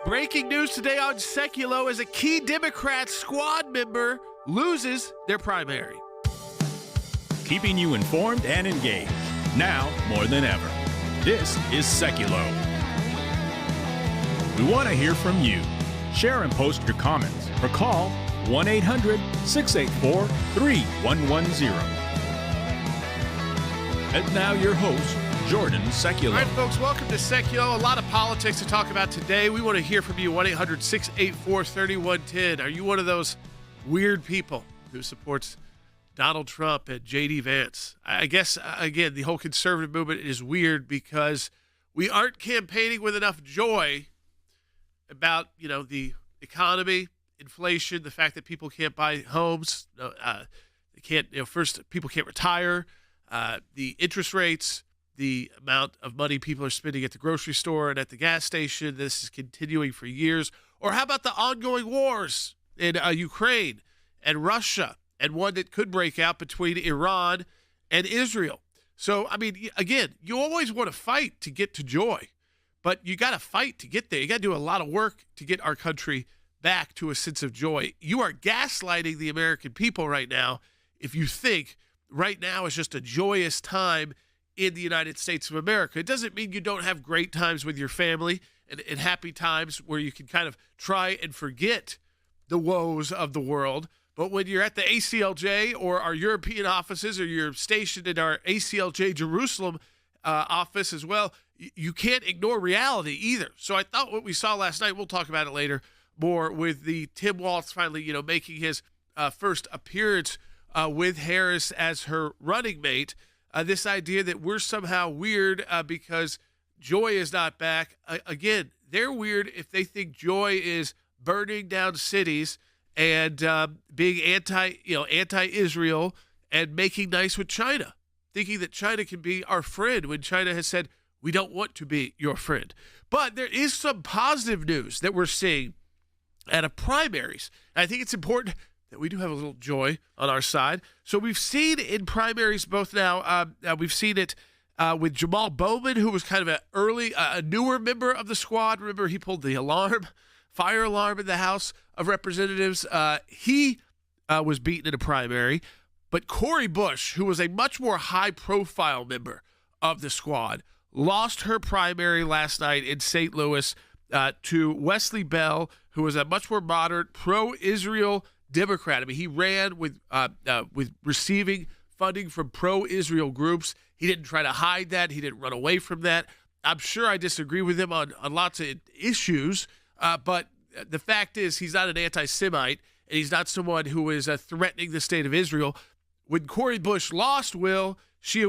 Breaking news today on Seculo as a key Democrat squad member loses their primary. Keeping you informed and engaged, now more than ever. This is Seculo. We want to hear from you. Share and post your comments or call 1-800-684-3110. And now your host, Jordan Seculo. All right, folks, welcome to Seculo. A lot of politics to talk about today. We want to hear from you, 1-800-684-3110. Are you one of those weird people who supports Donald Trump and J.D. Vance? I guess, again, the whole conservative movement is weird because we aren't campaigning with enough joy about, the economy, inflation, the fact that people can't buy homes. They can't, first, people can't retire. The interest rates, the amount of money people are spending at the grocery store and at the gas station. This is continuing for years. Or how about the ongoing wars in Ukraine and Russia, and one that could break out between Iran and Israel? So, again, you always want to fight to get to joy, but you got to fight to get there. You got to do a lot of work to get our country back to a sense of joy. You are gaslighting the American people right now if you think right now is just a joyous time in the United States of America. It doesn't mean you don't have great times with your family and happy times where you can kind of try and forget the woes of the world. But when you're at the ACLJ or our European offices, or you're stationed in our ACLJ Jerusalem office as well, you can't ignore reality either. So I thought what we saw last night, we'll talk about it later more, with the Tim Walz finally, making his first appearance with Harris as her running mate. This idea that we're somehow weird because joy is not back. Again, they're weird if they think joy is burning down cities and being anti-Israel and making nice with China, thinking that China can be our friend when China has said, we don't want to be your friend. But there is some positive news that we're seeing at a primaries. And I think it's important that we do have a little joy on our side. So we've seen in primaries both now, we've seen it with Jamal Bowman, who was kind of a newer member of the squad. Remember, he pulled the fire alarm in the House of Representatives. He was beaten in a primary. But Cori Bush, who was a much more high-profile member of the squad, lost her primary last night in St. Louis to Wesley Bell, who was a much more moderate, pro-Israel Democrat. He ran with receiving funding from pro-Israel groups. He didn't try to hide that. He didn't run away from that. I'm sure I disagree with him on lots of issues, but the fact is he's not an anti-Semite, and he's not someone who is threatening the state of Israel. When Cori Bush lost, she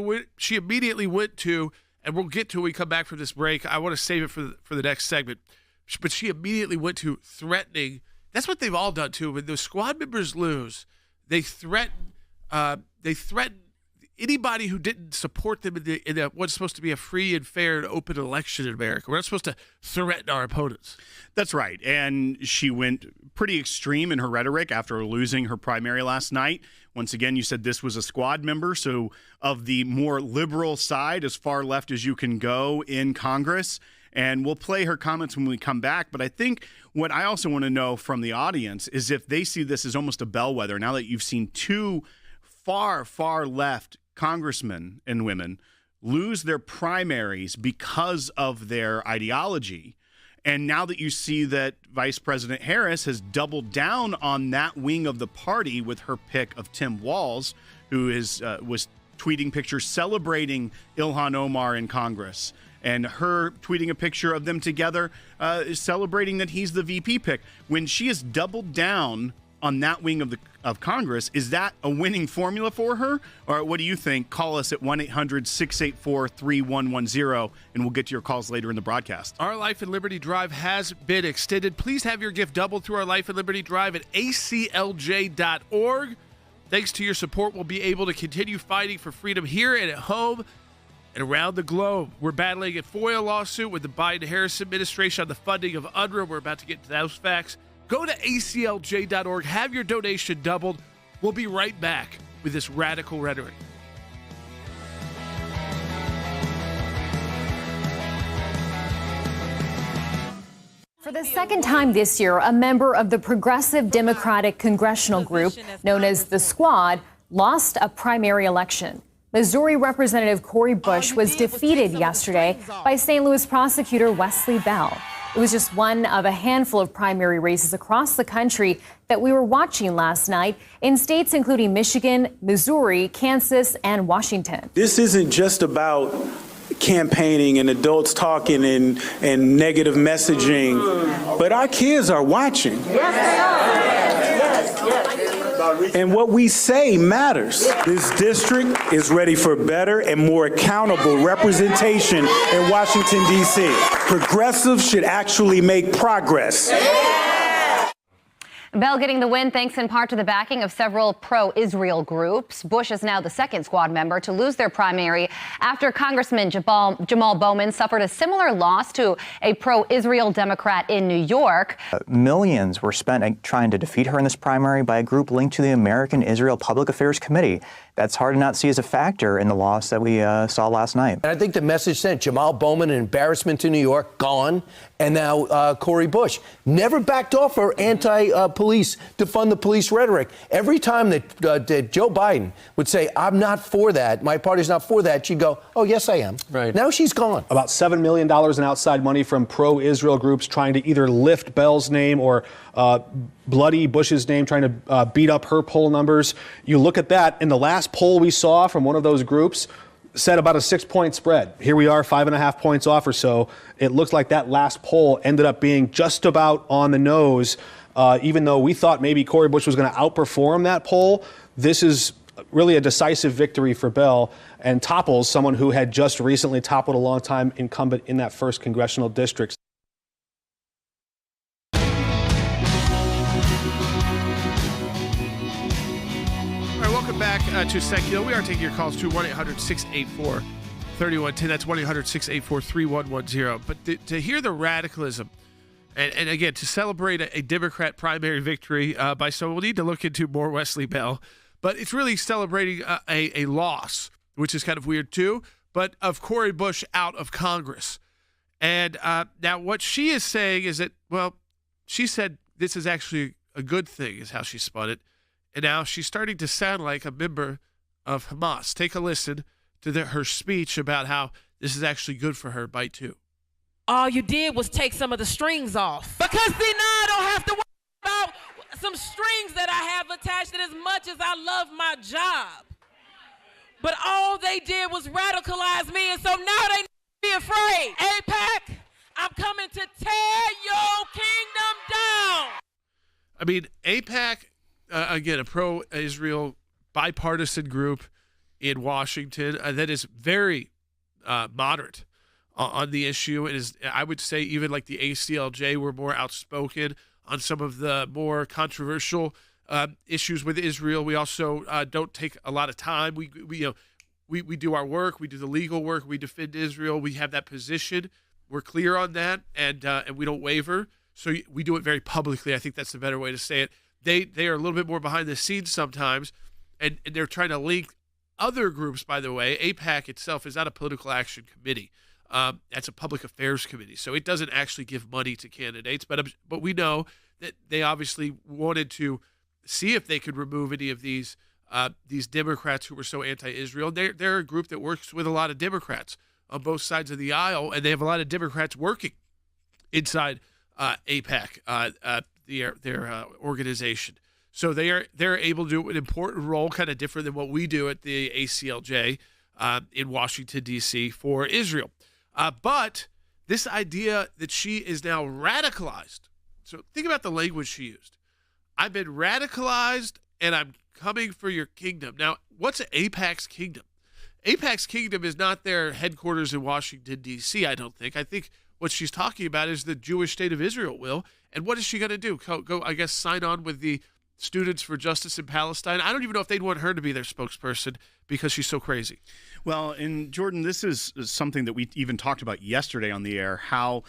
immediately went to, and we'll get to when we come back from this break. I want to save it for the next segment. But she immediately went to threatening. That's what they've all done too. When the squad members lose, they threaten anybody who didn't support them in what's supposed to be a free and fair and open election in America. We're not supposed to threaten our opponents. That's right. And she went pretty extreme in her rhetoric after losing her primary last night. Once again, you said this was a squad member, so of the more liberal side, as far left as you can go in Congress. And we'll play her comments when we come back. But I think what I also want to know from the audience is if they see this as almost a bellwether, now that you've seen two far, far left congressmen and women lose their primaries because of their ideology. And now that you see that Vice President Harris has doubled down on that wing of the party with her pick of Tim Walz, who was tweeting pictures celebrating Ilhan Omar in Congress, and her tweeting a picture of them together celebrating that he's the VP pick. When she has doubled down on that wing of Congress, is that a winning formula for her? Or what do you think? Call us at 1-800-684-3110, and we'll get to your calls later in the broadcast. Our Life and Liberty Drive has been extended. Please have your gift doubled through our Life and Liberty Drive at aclj.org. Thanks to your support, we'll be able to continue fighting for freedom here and at home and around the globe. We're battling a FOIA lawsuit with the Biden-Harris administration on the funding of UNRWA. We're about to get to those facts. Go to aclj.org. Have your donation doubled. We'll be right back with this radical rhetoric. For For the second time this year, a member of the Progressive Democratic Congressional Group, known as the Squad, lost a primary election. Missouri Representative Cori Bush was defeated yesterday by St. Louis prosecutor Wesley Bell. It was just one of a handful of primary races across the country that we were watching last night in states including Michigan, Missouri, Kansas, and Washington. This isn't just about campaigning and adults talking and negative messaging, but our kids are watching. Yes, they are. Yes. And what we say matters. This district is ready for better and more accountable representation in Washington, D.C. Progressives should actually make progress. Bell getting the win thanks in part to the backing of several pro-Israel groups. Bush is now the second Squad member to lose their primary after Congressman Jamal Bowman suffered a similar loss to a pro-Israel Democrat in New York. Millions were spent trying to defeat her in this primary by a group linked to the American Israel Public Affairs Committee. That's hard to not see as a factor in the loss that we saw last night. And I think the message sent, Jamal Bowman, an embarrassment to New York, gone. And now Cori Bush never backed off her anti-police, defund the police rhetoric. Every time that Joe Biden would say, I'm not for that, my party's not for that, she'd go, oh, yes, I am. Right. Now she's gone. About $7 million in outside money from pro-Israel groups trying to either lift Bell's name or bloody Bush's name, trying to beat up her poll numbers. You look at that, and the last poll we saw from one of those groups said about a 6-point spread. Here we are, 5.5 points off or so. It looks like that last poll ended up being just about on the nose. Even though we thought maybe Cori Bush was going to outperform that poll, this is really a decisive victory for Bell and topples someone who had just recently toppled a long-time incumbent in that first congressional district. Back to Secular. We are taking your calls to 1-800-684-3110. That's 1-800-684-3110. But to hear the radicalism, and again, to celebrate a Democrat primary victory by someone, we'll need to look into more Wesley Bell. But it's really celebrating a loss, which is kind of weird too, but of Cori Bush out of Congress. And now what she is saying is that, well, she said this is actually a good thing, is how she spun it. And now she's starting to sound like a member of Hamas. Take a listen to her speech about how this is actually good for her. Bite 2. All you did was take some of the strings off. Because see, now I don't have to worry about some strings that I have attached, and as much as I love my job. But all they did was radicalize me, and so now they need to be afraid. AIPAC, I'm coming to tear your kingdom down. I mean, AIPAC, again, a pro-Israel bipartisan group in Washington that is very moderate on the issue. It is, I would say, even like the ACLJ were more outspoken on some of the more controversial issues with Israel. We also don't take a lot of time. We do our work. We do the legal work. We defend Israel. We have that position. We're clear on that, and we don't waver. So we do it very publicly. I think that's the better way to say it. They are a little bit more behind the scenes sometimes, and they're trying to link other groups, by the way. AIPAC itself is not a political action committee. That's a public affairs committee. So it doesn't actually give money to candidates. But we know that they obviously wanted to see if they could remove any of these Democrats who were so anti-Israel. They're a group that works with a lot of Democrats on both sides of the aisle, and they have a lot of Democrats working inside AIPAC, their organization. So they're able to do an important role, kind of different than what we do at the ACLJ in Washington, D.C. for Israel. But this idea that she is now radicalized. So think about the language she used. I've been radicalized and I'm coming for your kingdom. Now, what's AIPAC's kingdom? AIPAC's kingdom is not their headquarters in Washington, D.C., I don't think. I think what she's talking about is the Jewish state of Israel, Will. And what is she going to do? Go, I guess, sign on with the Students for Justice in Palestine? I don't even know if they'd want her to be their spokesperson because she's so crazy. Well, and Jordan, this is something that we even talked about yesterday on the air, how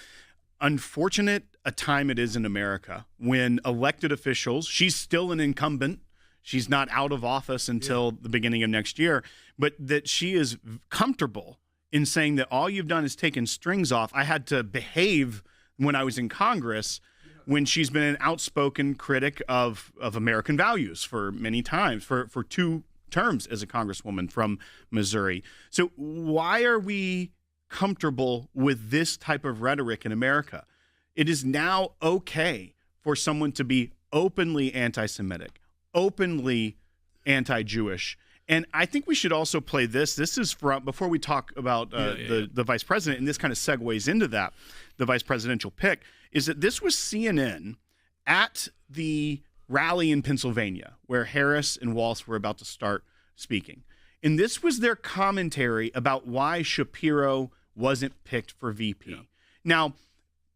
unfortunate a time it is in America when elected officials, she's still an incumbent, she's not out of office until the beginning of next year, but that she is comfortable in saying that all you've done is taken strings off. I had to behave when I was in Congress, when she's been an outspoken critic of American values for many times, for 2 terms as a congresswoman from Missouri. So why are we comfortable with this type of rhetoric in America? It is now okay for someone to be openly anti-Semitic, openly anti-Jewish. And I think we should also play this. This is from, before we talk about the vice president, and this kind of segues into that, the vice presidential pick, is that this was CNN at the rally in Pennsylvania where Harris and Walz were about to start speaking. And this was their commentary about why Shapiro wasn't picked for VP. Yeah. Now,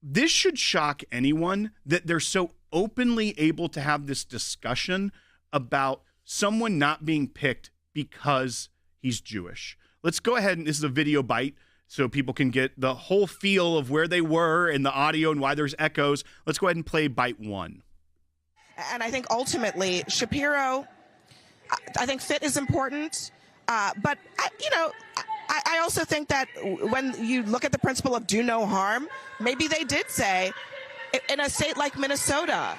this should shock anyone that they're so openly able to have this discussion about someone not being picked because he's Jewish. Let's go ahead, and this is a video bite so people can get the whole feel of where they were in the audio and why there's echoes. Let's go ahead and play bite 1. And I think ultimately Shapiro, I think fit is important, but I also think that when you look at the principle of do no harm, maybe they did say, in a state like Minnesota,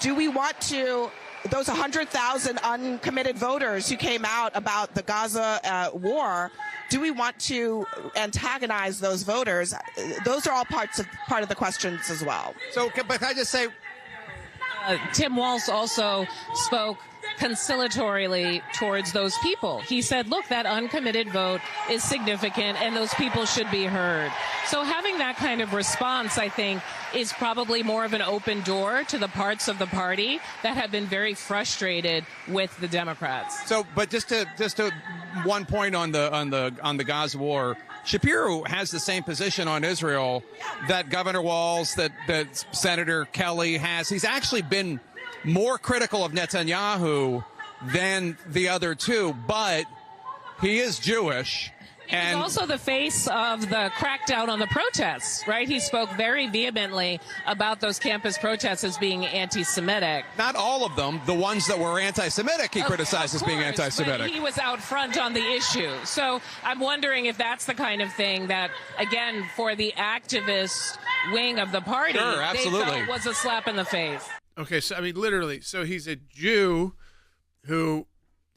do we want to, those 100,000 uncommitted voters who came out about the Gaza war, do we want to antagonize those voters? Those are all part of the questions as well. So, but can I just say, Tim Walz also spoke conciliatorily towards those people. He said, look, that uncommitted vote is significant and those people should be heard. So having that kind of response, I think, is probably more of an open door to the parts of the party that have been very frustrated with the Democrats. So, but just to one point on the Gaza war, Shapiro has the same position on Israel that Governor Walz, that Senator Kelly has. He's actually been more critical of Netanyahu than the other two, but he is Jewish. And he's also the face of the crackdown on the protests, right? He spoke very vehemently about those campus protests as being anti-Semitic. Not all of them. The ones that were anti-Semitic, he criticized as being anti-Semitic. But he was out front on the issue. So I'm wondering if that's the kind of thing that, again, for the activist wing of the party, sure, absolutely, they felt was a slap in the face. Okay, so I mean, literally, so he's a Jew who,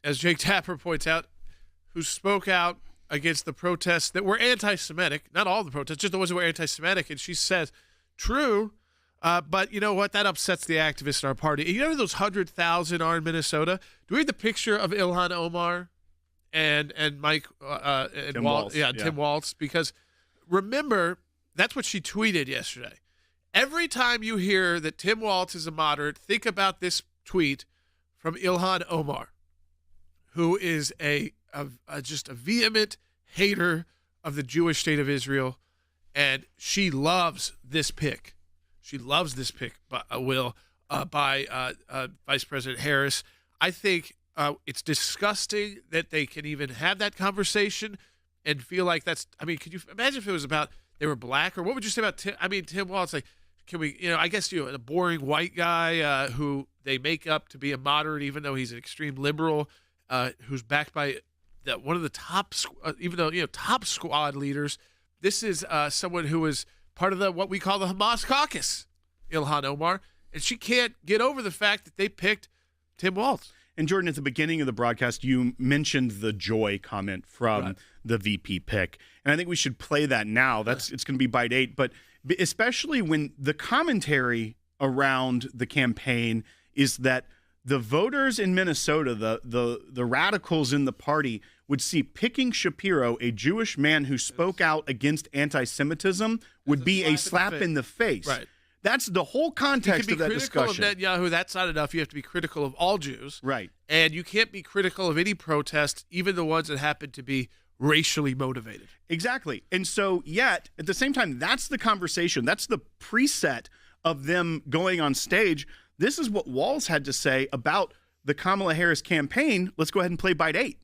as Jake Tapper points out, who spoke out against the protests that were anti-Semitic, not all the protests, just the ones that were anti-Semitic, and she says, true, but you know what, that upsets the activists in our party. And you know those 100,000 are in Minnesota? Do we have the picture of Ilhan Omar and Mike and Tim Walz? Yeah, Tim Walz, because remember, that's what she tweeted yesterday. Every time you hear that Tim Walz is a moderate, think about this tweet from Ilhan Omar, who is just a vehement hater of the Jewish state of Israel, and she loves this pick. She loves this pick, by Vice President Harris. I think it's disgusting that they can even have that conversation and feel like that's. I mean, could you imagine if it was about they were black, or what would you say about Tim? I mean, Tim Walz, like. Can we, I guess, a boring white guy who they make up to be a moderate, even though he's an extreme liberal, who's backed by one of the top, top squad leaders. This is someone who is part of what we call the Hamas caucus, Ilhan Omar, and she can't get over the fact that they picked Tim Walz. And Jordan, at the beginning of the broadcast, you mentioned the joy comment from the VP pick, and I think we should play that now. It's going to be bite 8, but especially when the commentary around the campaign is that the voters in Minnesota, the radicals in the party, would see picking Shapiro, a Jewish man who spoke out against anti-Semitism, would be a slap in the face. Right. That's the whole context of that discussion. You can be critical of Netanyahu. That's not enough. You have to be critical of all Jews. Right. And you can't be critical of any protest, even the ones that happen to be racially motivated. Exactly. And so, yet, at the same time, that's the conversation. That's the preset of them going on stage. This is what Walz had to say about the Kamala Harris campaign. Let's go ahead and play bite 8.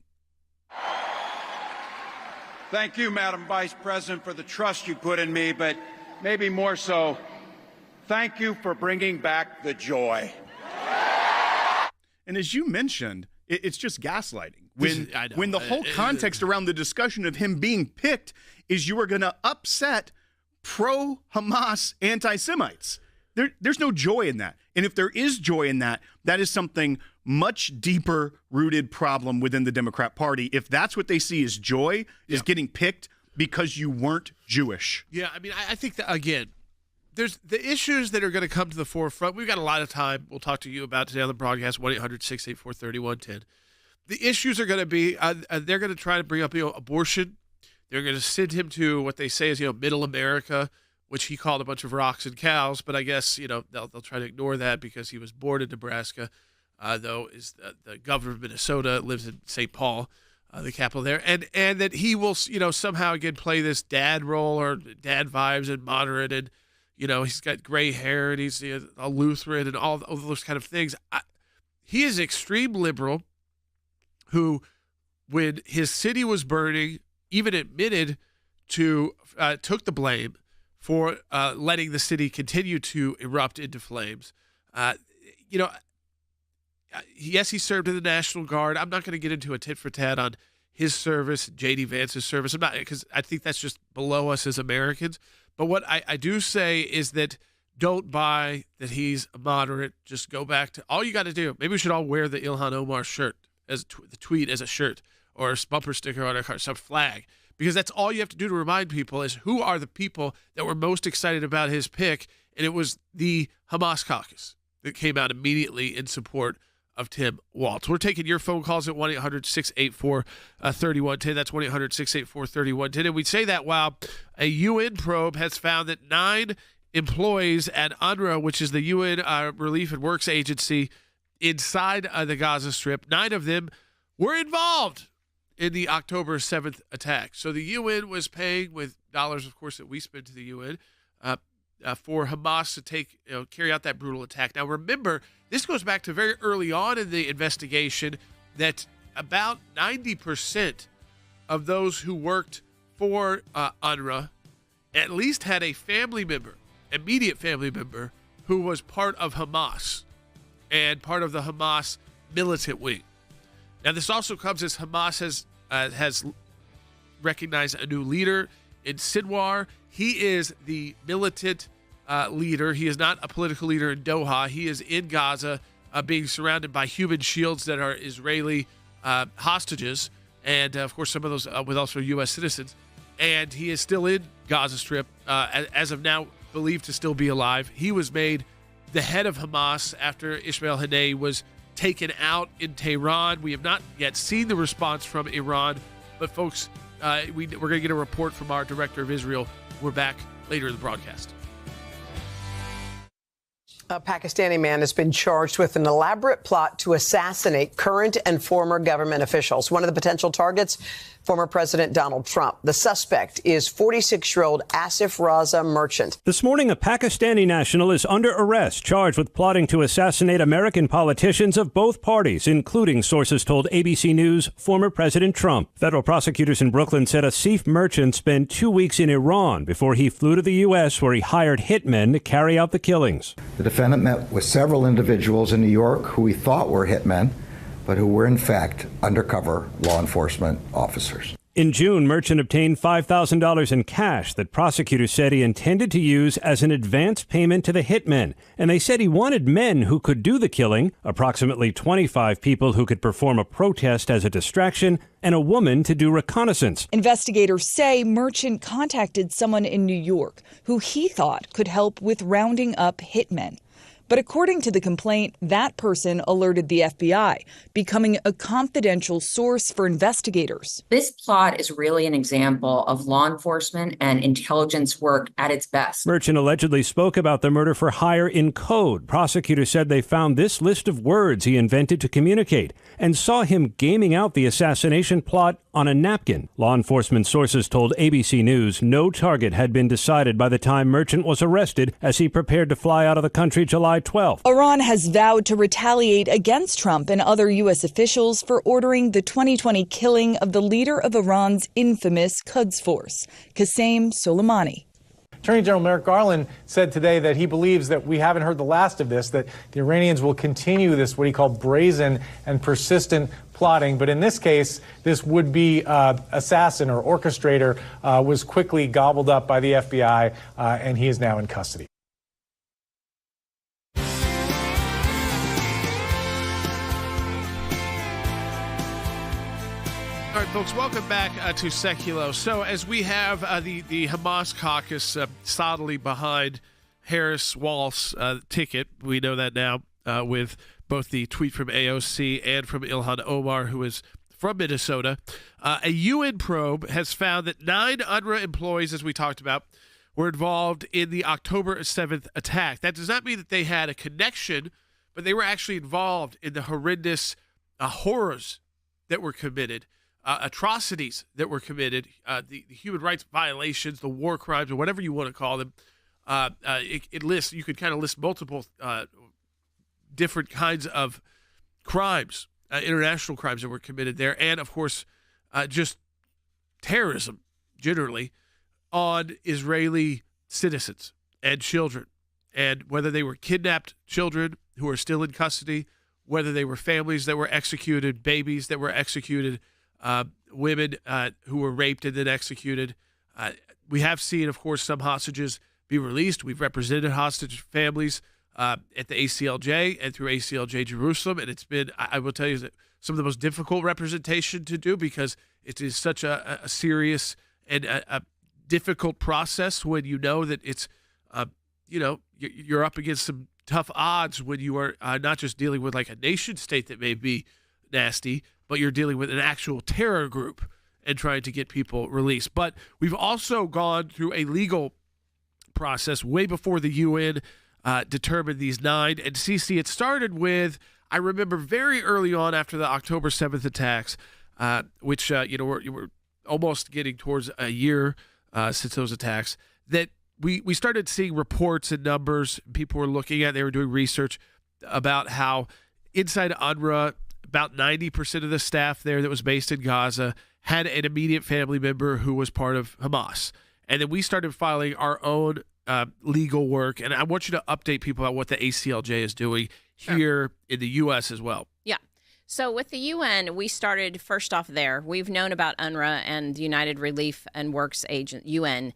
Thank you, Madam Vice President, for the trust you put in me, but maybe more so, thank you for bringing back the joy. And as you mentioned, it's just gaslighting. When the whole context around the discussion of him being picked is you are going to upset pro-Hamas anti-Semites. There's no joy in that. And if there is joy in that, that is something much deeper rooted problem within the Democrat Party. If that's what they see as joy, is getting picked because you weren't Jewish. Yeah, I mean, I think that, again, there's the issues that are going to come to the forefront. We've got a lot of time. We'll talk to you about today on the broadcast, 1-800-684-3110. The issues are going to be, they're going to try to bring up, abortion. They're going to send him to what they say is, middle America, which he called a bunch of rocks and cows. But I guess, they'll try to ignore that because he was born in Nebraska, though is the governor of Minnesota, lives in St. Paul, the capital there. And that he will, somehow, again, play this dad role or dad vibes and moderate. And, he's got gray hair and he's a Lutheran and all those kind of things. He is extreme liberal who, when his city was burning, even admitted to, took the blame for letting the city continue to erupt into flames. Yes, he served in the National Guard. I'm not going to get into a tit for tat on his service, J.D. Vance's service. I'm not, because I think that's just below us as Americans. But what I do say is that don't buy that he's a moderate. Just go back to all you got to do. Maybe we should all wear the Ilhan Omar shirt as the tweet as a shirt or a bumper sticker on our car, some flag. Because that's all you have to do to remind people is who are the people that were most excited about his pick. And it was the Hamas caucus that came out immediately in support of Tim Walz. We're taking your phone calls at 1-800-684-3110. That's 1-800-684-3110. And we say that while a UN probe has found that 9 employees at UNRWA, which is the UN Relief and Works Agency inside the Gaza Strip, 9 of them were involved in the October 7th attack. So the UN was paying with dollars, of course, that we spend to the UN for Hamas to carry out that brutal attack. Now, remember, this goes back to very early on in the investigation that about 90% of those who worked for UNRWA at least had a family member, immediate family member, who was part of Hamas and part of the Hamas militant wing. Now, this also comes as Hamas has recognized a new leader in Sinwar. He is the militant leader. He is not a political leader in Doha. He is in Gaza, being surrounded by human shields that are Israeli hostages, and of course some of those with also U.S. citizens. And he is still in Gaza Strip, as of now believed to still be alive. He was made the head of Hamas after Ismail Haniyeh was taken out in Tehran. We have not yet seen the response from Iran, but folks, we're going to get a report from our director of Israel. We're back later in the broadcast. A Pakistani man has been charged with an elaborate plot to assassinate current and former government officials. One of the potential targets, former President Donald Trump. The suspect is 46-year-old Asif Raza Merchant. This morning, a Pakistani national is under arrest, charged with plotting to assassinate American politicians of both parties, including, sources told ABC News, former President Trump. Federal prosecutors in Brooklyn said Asif Merchant spent 2 weeks in Iran before he flew to the U.S., where he hired hitmen to carry out the killings. The defendant met with several individuals in New York who he thought were hitmen, but who were in fact undercover law enforcement officers. In June, Merchant obtained $5,000 in cash that prosecutors said he intended to use as an advance payment to the hitmen. And they said he wanted men who could do the killing, approximately 25 people who could perform a protest as a distraction, and a woman to do reconnaissance. Investigators say Merchant contacted someone in New York who he thought could help with rounding up hitmen. But according to the complaint, that person alerted the FBI, becoming a confidential source for investigators. This plot is really an example of law enforcement and intelligence work at its best. Merchant allegedly spoke about the murder for hire in code. Prosecutors said they found this list of words he invented to communicate and saw him gaming out the assassination plot on a napkin. Law enforcement sources told ABC News no target had been decided by the time Merchant was arrested as he prepared to fly out of the country July 12th. Iran has vowed to retaliate against Trump and other U.S. officials for ordering the 2020 killing of the leader of Iran's infamous Quds Force, Qasem Soleimani. Attorney General Merrick Garland said today that he believes that we haven't heard the last of this, that the Iranians will continue this, what he called brazen and persistent plotting. But in this case, this would-be assassin or orchestrator was quickly gobbled up by the FBI, and he is now in custody. All right, folks, welcome back to Seculo. So as we have the Hamas caucus solidly behind Harris Walz's ticket, we know that now with both the tweet from AOC and from Ilhan Omar, who is from Minnesota. A UN probe has found that 9 UNRWA employees, as we talked about, were involved in the October 7th attack. That does not mean that they had a connection, but they were actually involved in the horrendous horrors that were committed. Atrocities that were committed, the human rights violations, the war crimes, or whatever you want to call them. It lists, you could kind of list multiple different kinds of crimes, international crimes that were committed there, and of course, just terrorism generally on Israeli citizens and children, and whether they were kidnapped children who are still in custody, whether they were families that were executed, babies that were executed, women who were raped and then executed. We have seen, of course, some hostages be released. We've represented hostage families at the ACLJ and through ACLJ Jerusalem, and it's been, I will tell you, that some of the most difficult representation to do because it is such a serious and a difficult process when you know that it's, you're up against some tough odds when you are not just dealing with like a nation state that may be nasty, but you're dealing with an actual terror group and trying to get people released. But we've also gone through a legal process way before the UN determined these 9. And CC, it started with, I remember very early on after the October 7th attacks, which, we're almost getting towards a year since those attacks, that we started seeing reports and numbers people were looking at. They were doing research about how inside UNRWA, about 90% of the staff there that was based in Gaza had an immediate family member who was part of Hamas. And then we started filing our own legal work. And I want you to update people about what the ACLJ is doing here in the U.S. as well. Yeah. So with the UN, we started first off there. We've known about UNRWA and the United Relief and Works UN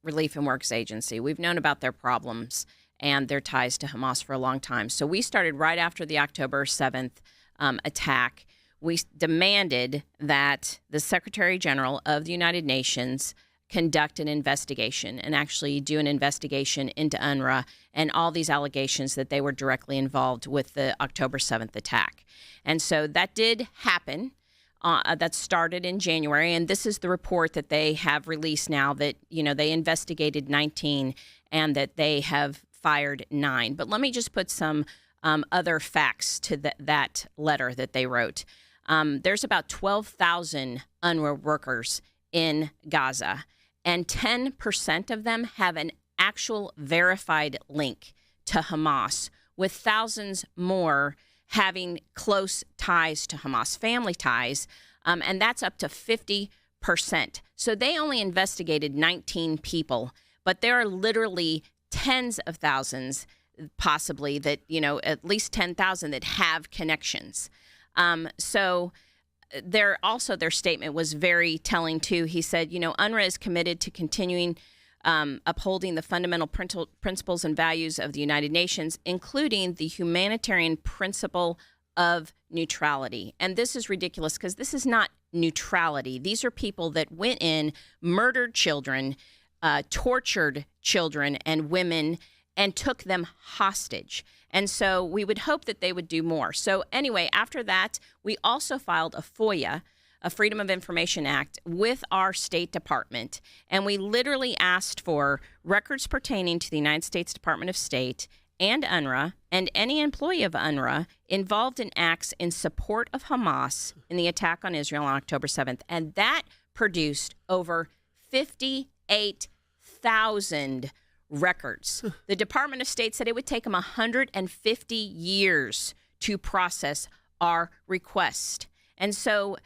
Relief and Works Agency. We've known about their problems and their ties to Hamas for a long time. So we started right after the October 7th attack. We demanded that the Secretary General of the United Nations conduct an investigation and actually do an investigation into UNRWA and all these allegations that they were directly involved with the October 7th attack. And so that did happen. That started in January, and this is the report that they have released now that, they investigated 19 and that they have fired 9. But let me just put some other facts to that letter that they wrote. There's about 12,000 UNRWA workers in Gaza, and 10% of them have an actual verified link to Hamas, with thousands more having close ties to Hamas, family ties, and that's up to 50%. So they only investigated 19 people, but there are literally tens of thousands, possibly, that, at least 10,000 that have connections. So their statement was very telling, too. He said, UNRWA is committed to continuing upholding the fundamental principles and values of the United Nations, including the humanitarian principle of neutrality. And this is ridiculous because this is not neutrality. These are people that went in, murdered children, tortured children and women, and took them hostage. And so we would hope that they would do more. So anyway, after that, we also filed a FOIA, a Freedom of Information Act, with our State Department. And we literally asked for records pertaining to the United States Department of State and UNRWA and any employee of UNRWA involved in acts in support of Hamas in the attack on Israel on October 7th. And that produced over 58,000 records. The Department of State said it would take them 150 years to process our request. And so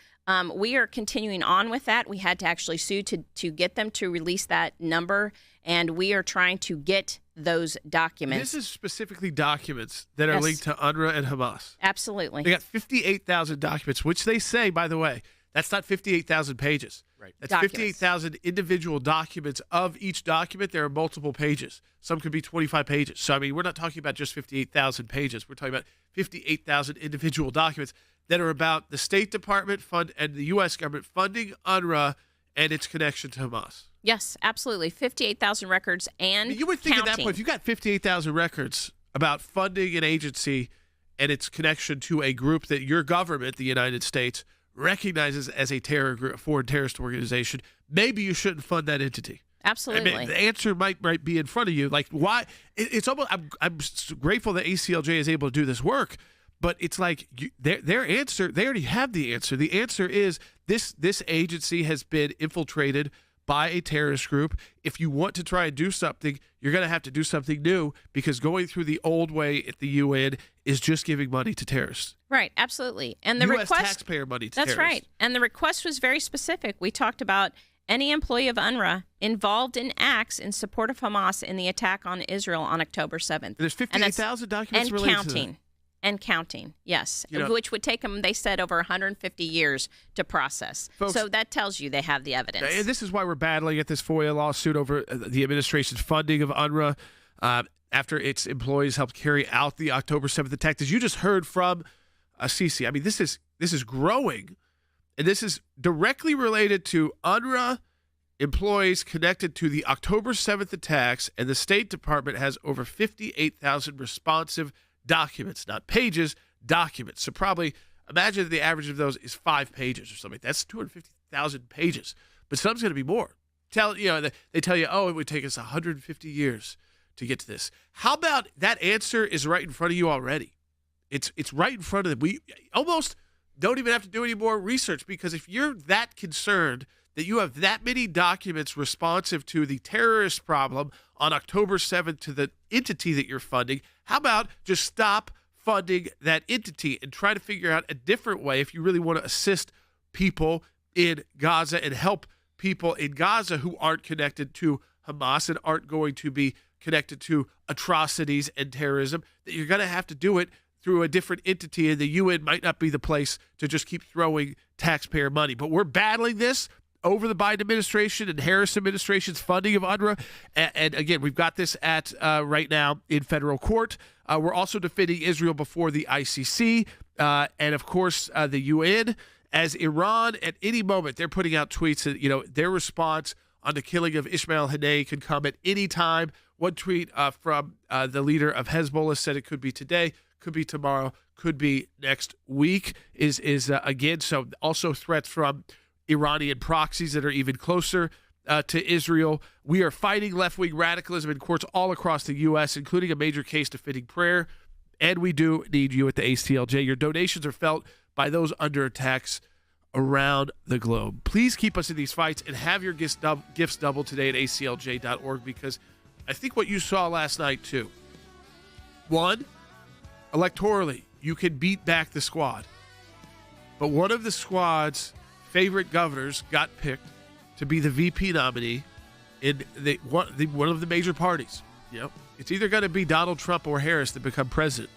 we are continuing on with that. We had to actually sue to get them to release that number, and we are trying to get those documents. This is specifically documents that are linked to UNRWA and Hamas. Absolutely. They got 58,000 documents, which they say, by the way, that's not 58,000 pages. Right. That's 58,000 individual documents. Of each document, there are multiple pages. Some could be 25 pages. So, I mean, we're not talking about just 58,000 pages. We're talking about 58,000 individual documents that are about the State Department and the U.S. government funding UNRWA and its connection to Hamas. Yes, absolutely. 58,000 records and you would think counting. at that point, if you got 58,000 records about funding an agency and its connection to a group that your government, the United States, recognizes as a terror group, a foreign terrorist organization, maybe you shouldn't fund that entity. Absolutely. I mean, the answer might be in front of you. Like, why? It's almost. I'm grateful that ACLJ is able to do this work, but it's like their answer. They already have the answer. The answer is this agency has been infiltrated by a terrorist group. If you want to try and do something, you're going to have to do something new, because going through the old way at the UN is just giving money to terrorists. Right, absolutely. And the U.S. request, taxpayer money to that's terrorists. right. And the request was very specific. We talked about any employee of UNRWA involved in acts in support of Hamas in the attack on Israel on October 7th. There's 58,000 documents and related counting. to that. And counting, yes, You know, which would take them, they said, over 150 years to process. Folks, so that tells you they have the evidence. And this is why we're battling at this FOIA lawsuit over the administration's funding of UNRWA after its employees helped carry out the October 7th attack. As you just heard from Assisi, I mean, this is growing, and this is directly related to UNRWA employees connected to the October 7th attacks, and the State Department has over 58,000 responsive documents, not pages, documents. So probably imagine the average of those is 5 pages or something. That's 250,000 pages. But some's going to be more. They tell you, oh, it would take us 150 years to get to this. How about that answer is right in front of you already? It's right in front of them. We almost don't even have to do any more research, because if you're that concerned that you have that many documents responsive to the terrorist problem on October 7th to the entity that you're funding, how about just stop funding that entity and try to figure out a different way if you really want to assist people in Gaza and help people in Gaza who aren't connected to Hamas and aren't going to be connected to atrocities and terrorism, that you're going to have to do it through a different entity, and the UN might not be the place to just keep throwing taxpayer money. But we're battling this over the Biden administration and Harris administration's funding of UNRWA. And again, we've got this at right now in federal court. We're also defending Israel before the ICC and, of course, the UN. As Iran, at any moment, they're putting out tweets that, their response on the killing of Ismail Haniyeh could come at any time. One tweet from the leader of Hezbollah said it could be today, could be tomorrow, could be next week, is again, so also threats from Iranian proxies that are even closer to Israel. We are fighting left-wing radicalism in courts all across the U.S., including a major case defending prayer, and we do need you at the ACLJ. Your donations are felt by those under attacks around the globe. Please keep us in these fights and have your gifts doubled today at aclj.org, because I think what you saw last night, too. One, electorally, you can beat back the squad. But one of the squad's favorite governors got picked to be the VP nominee in one of the major parties. It's either going to be Donald Trump or Harris that become president,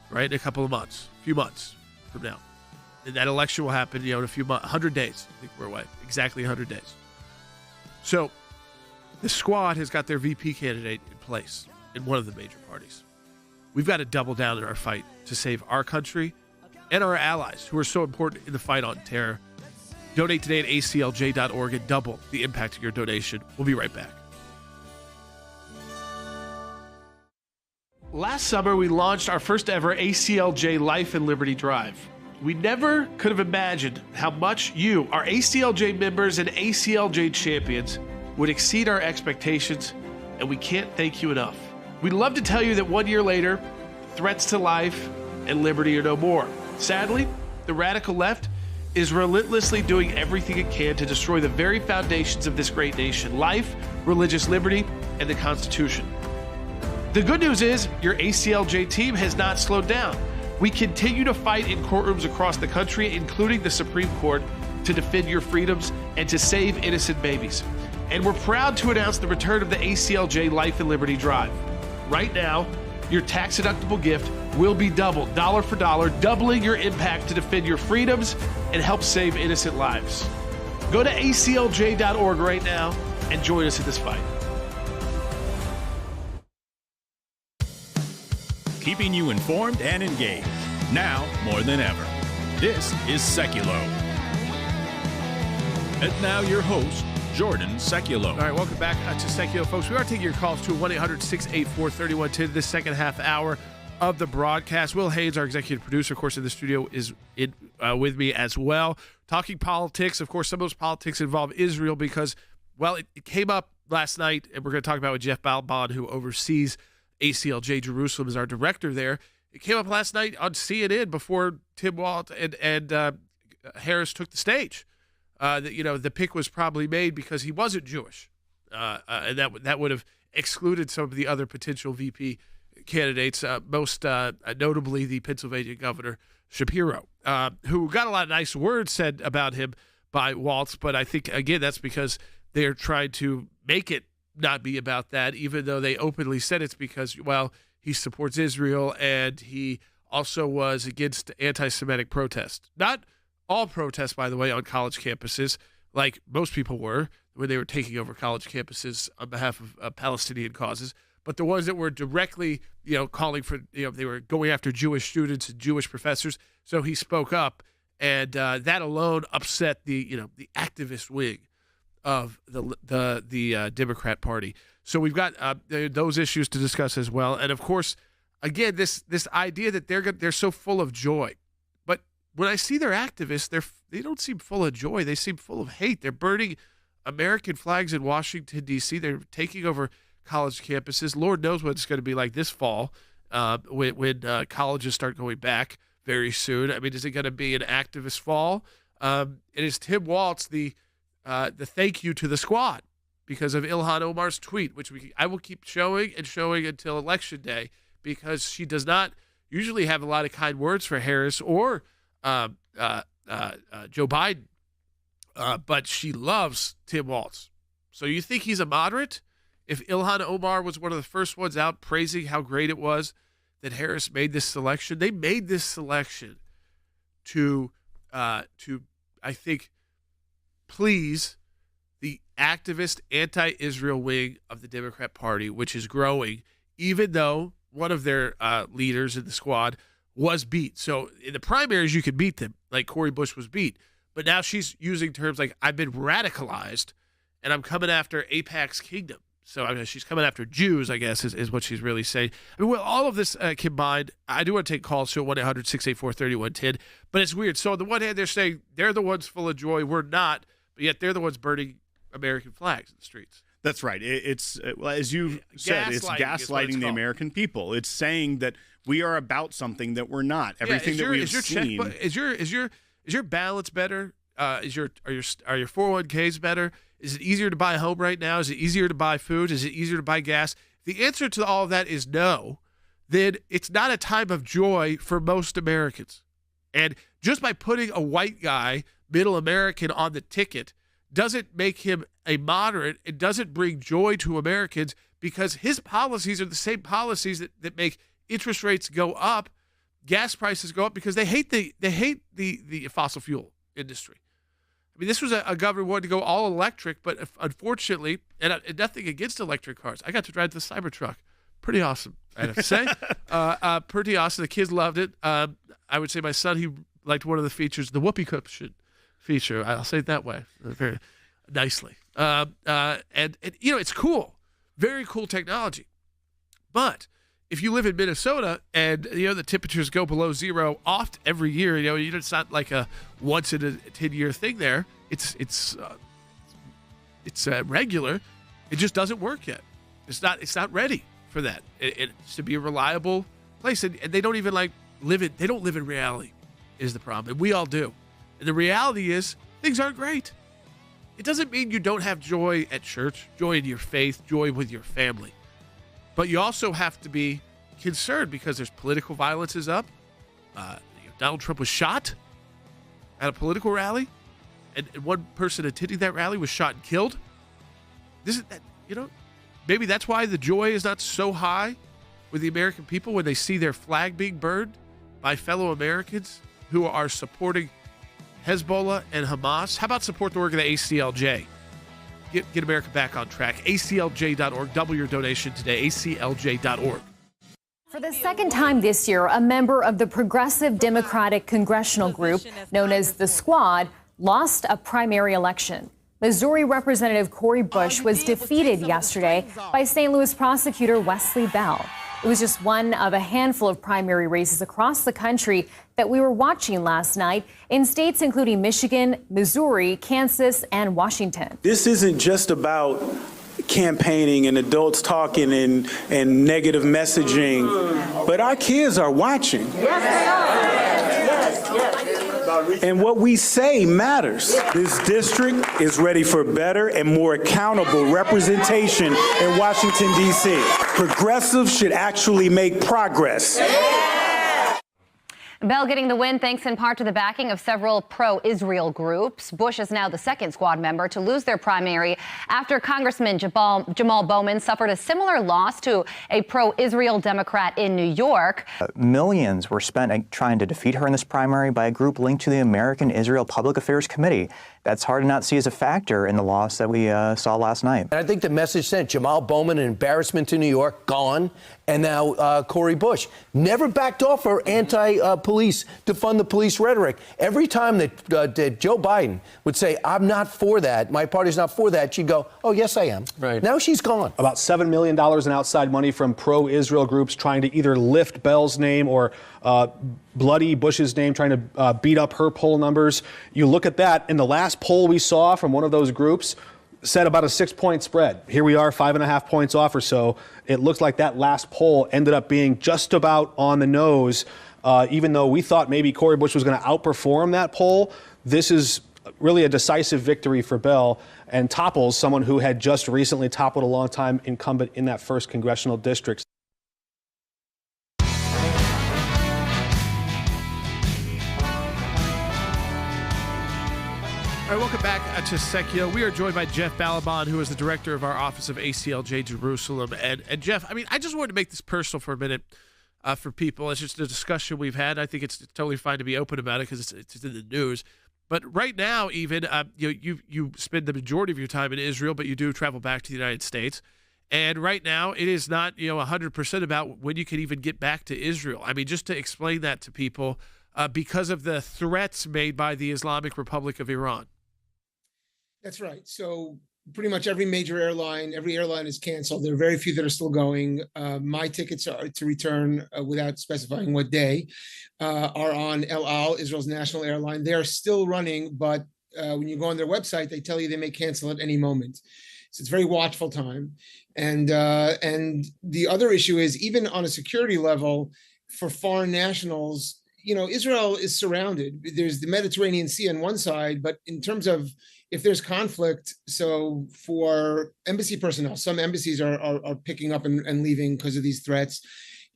right, in a few months from now. And that election will happen, in a few months, 100 days. I think we're away. Exactly 100 days. So the squad has got their VP candidate in place in one of the major parties. We've got to double down in our fight to save our country and our allies who are so important in the fight on terror. Donate today at aclj.org and double the impact of your donation. We'll be right back. Last summer, we launched our first ever ACLJ Life and Liberty Drive. We never could have imagined how much you, our ACLJ members and ACLJ champions, would exceed our expectations, and we can't thank you enough. We'd love to tell you that 1 year later, threats to life and liberty are no more. Sadly, the radical left is relentlessly doing everything it can to destroy the very foundations of this great nation: life, religious liberty, and the Constitution. The good news is your ACLJ team has not slowed down. We continue to fight in courtrooms across the country, including the Supreme Court, to defend your freedoms and to save innocent babies. And we're proud to announce the return of the ACLJ Life and Liberty Drive. Right now, your tax-deductible gift will be doubled, dollar for dollar, doubling your impact to defend your freedoms and help save innocent lives. Go to aclj.org right now and join us in this fight. Keeping you informed and engaged, now more than ever. This is Seculo. And now your host, Jordan Seculo. All right, welcome back to Seculo, folks. We are taking your calls to 1-800-684-3110, this second half hour of the broadcast. Will Haynes, our executive producer, of course, in the studio, is with me as well. Talking politics. Of course, some of those politics involve Israel because, well, it came up last night, and we're going to talk about with Jeff Balbon, who oversees ACLJ Jerusalem, is our director there. It came up last night on CNN before Tim Walz and Harris took the stage. The pick was probably made because he wasn't Jewish, and that would have excluded some of the other potential VP candidates, most notably the Pennsylvania Governor Shapiro, who got a lot of nice words said about him by Walz. But I think, again, that's because they're trying to make it not be about that, even though they openly said it's because, well, he supports Israel and he also was against anti-Semitic protests. Not all protests, by the way, on college campuses, like most people were when they were taking over college campuses on behalf of Palestinian causes, but the ones that were directly, calling for, they were going after Jewish students and Jewish professors. So he spoke up, and that alone upset the activist wing of the Democrat Party. So we've got those issues to discuss as well, and of course, again, this idea that they're so full of joy. But when I see their activists, they don't seem full of joy. They seem full of hate. They're burning American flags in Washington, D.C. They're taking over college campuses. Lord knows what it's going to be like this fall when colleges start going back very soon. I mean, is it going to be an activist fall? It is Tim Walz, the thank you to the squad because of Ilhan Omar's tweet, which I will keep showing until Election Day, because she does not usually have a lot of kind words for Harris or Joe Biden, but she loves Tim Walz. So you think he's a moderate? If Ilhan Omar was one of the first ones out praising how great it was that Harris made this selection, they made this selection to I think, please the activist anti-Israel wing of the Democrat Party, which is growing, even though one of their leaders in the squad was beat. So in the primaries, you could beat them, like Cori Bush was beat. But now she's using terms like, I've been radicalized, and I'm coming after AIPAC's kingdom. So she's coming after Jews, I guess, is what she's really saying. I mean, well, all of this combined, I do want to take calls to 1-800-684-3110, but it's weird. So on the one hand, they're saying they're the ones full of joy. We're not, but yet they're the ones burning American flags in the streets. That's right. It's as you said, it's gaslighting the American people. It's saying that we are about something that we're not. Everything that we've seen. Is your balance better? Are your 401ks better? Is it easier to buy a home right now? Is it easier to buy food? Is it easier to buy gas? If the answer to all of that is no, then it's not a time of joy for most Americans. And just by putting a white guy, middle American, on the ticket doesn't make him a moderate. It doesn't bring joy to Americans, because his policies are the same policies that make interest rates go up, gas prices go up, because they hate the fossil fuel industry. I mean, this was a governor who wanted to go all electric, but unfortunately, and nothing against electric cars. I got to drive the Cybertruck. Pretty awesome, I have to say. Pretty awesome. The kids loved it. I would say my son, he liked one of the features, the whoopee cushion feature. I'll say it that way, very nicely. And it's cool. Very cool technology. But if you live in Minnesota and, the temperatures go below zero oft every year, it's not like a once in a 10-year thing there. It's regular. It just doesn't work yet. It's not ready for that. It's to be a reliable place. And they don't even they don't live in reality is the problem. And we all do. And the reality is things aren't great. It doesn't mean you don't have joy at church, joy in your faith, joy with your family. But you also have to be concerned because there's political violence is up. Donald Trump was shot at a political rally, and one person attending that rally was shot and killed. maybe that's why the joy is not so high with the American people when they see their flag being burned by fellow Americans who are supporting Hezbollah and Hamas. How about support the work of the ACLJ? Get America back on track. ACLJ.org. Double your donation today. ACLJ.org. For the second time this year, a member of the Progressive Democratic Congressional Group, known as the Squad, lost a primary election. Missouri Representative Cori Bush was defeated yesterday by St. Louis prosecutor Wesley Bell. It was just one of a handful of primary races across the country that we were watching last night in states including Michigan, Missouri, Kansas, and Washington. This isn't just about campaigning and adults talking and negative messaging, but our kids are watching. Yes, they are. Yes. And what we say matters. This district is ready for better and more accountable representation in Washington, D.C. Progressives should actually make progress. Bell getting the win thanks in part to the backing of several pro-Israel groups. Bush is now the second squad member to lose their primary after Congressman Jamal Bowman suffered a similar loss to a pro-Israel Democrat in New York. Millions were spent trying to defeat her in this primary by a group linked to the American Israel Public Affairs Committee. That's hard to not see as a factor in the loss that we saw last night. And I think the message sent, Jamal Bowman, an embarrassment to New York, gone. And now Cori Bush never backed off her anti-police, defund the police rhetoric. Every time that Joe Biden would say, I'm not for that, my party's not for that, she'd go, oh, yes, I am. Right. Now she's gone. About $7 million in outside money from pro-Israel groups trying to either lift Bell's name or bloody Bush's name, trying to beat up her poll numbers. You look at that, and the last poll we saw from one of those groups said about a 6-point spread. Here we are, 5.5 points off or so. It looks like that last poll ended up being just about on the nose, even though we thought maybe Cori Bush was going to outperform that poll. This is really a decisive victory for Bell and topples someone who had just recently toppled a longtime incumbent in that first congressional district. All right, welcome back to Secchio. We are joined by Jeff Balaban, who is the director of our Office of ACLJ Jerusalem. And Jeff, I just wanted to make this personal for a minute for people. It's just a discussion we've had. I think it's totally fine to be open about it because it's in the news. But right now, even you spend the majority of your time in Israel, but you do travel back to the United States. And right now, it is not 100% about when you can even get back to Israel. I mean, just to explain that to people, because of the threats made by the Islamic Republic of Iran. That's right. So pretty much every major airline, every airline is canceled. There are very few that are still going. My tickets are to return without specifying what day are on El Al, Israel's national airline. They are still running, but when you go on their website, they tell you they may cancel at any moment. So it's a very watchful time. And the other issue is, even on a security level for foreign nationals, Israel is surrounded. There's the Mediterranean Sea on one side, but in terms of if there's conflict, so for embassy personnel, some embassies are picking up and leaving because of these threats.